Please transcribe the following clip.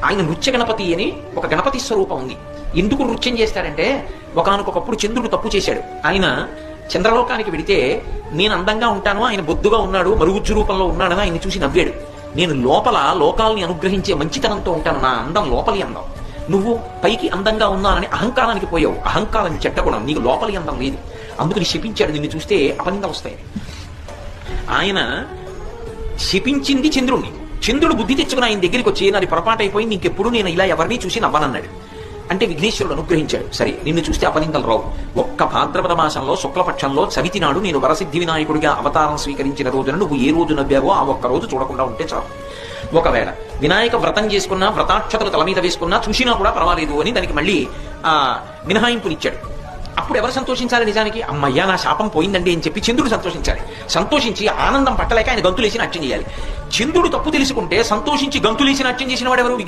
ఆయన నృత్య గణపతి అని ఒక గణపతి స్వరూపం ఉంది. ఎందుకు నృత్యం చేస్తాడంటే ఒకానొకప్పుడు చంద్రుడు తప్పు చేశాడు. ఆయన చంద్రలోకానికి వెడితే నేను అందంగా ఉంటాను, ఆయన బొద్దుగా ఉన్నాడు, మరుగుజ్జు రూపంలో ఉన్నాడని ఆయన చూసి నవ్వాడు. నేను లోపల లోకాలని అనుగ్రహించే మంచితనంతో ఉంటాను, నా అందం లోపలి అందం. నువ్వు పైకి అందంగా ఉన్నానని అహంకారానికి పోయావు. అహంకారం చెట్టగుణం, నీకు లోపలి అందం లేదు. అందుకని శపించాడు, నిన్ను చూస్తే అపనిందలు వస్తాయి. ఆయన శపించింది చంద్రుణ్ణి. చంద్రుడు బుద్ధి తెచ్చుకుని ఆయన దగ్గరికి వచ్చి నాది పొరపాటు అయిపోయింది, ఇంకెప్పుడు నేను ఇలా ఎవరిని చూసి నవ్వనన్నాడు. అంటే విఘ్నేశ్వరుడు అనుగ్రహించాడు. సరే నిన్ను చూస్తే అపనిందలు రావు. ఒక్క భాద్రపద మాసంలో శుక్లపక్షంలో చవితి నాడు నేను వరసిద్ధి వినాయకుడిగా అవతారం స్వీకరించిన రోజున నువ్వు ఏ రోజు నవ్వావో ఆ ఒక్క రోజు చూడకుండా ఉంటే చాలు. ఒకవేళ వినాయక వ్రతం చేసుకున్నా, వ్రతాక్షతలు తల మీద వేసుకున్నా, చూసినా కూడా పర్వాలేదు అని దానికి మళ్ళీ మినహాయింపునిచ్చాడు. అప్పుడు ఎవరు సంతోషించాలి? నిజానికి అమ్మయ్యా నా శాపం పోయిందండి అని చెప్పి చంద్రుడు సంతోషించాలి. సంతోషించి ఆనందం పట్టలేక ఆయన గంతులేసి నాట్యం చేయాలి. చంద్రుడు తప్పు తెలుసుకుంటే సంతోషించి గంతులేసి నాట్యం చేసిన వాడు ఎవరు?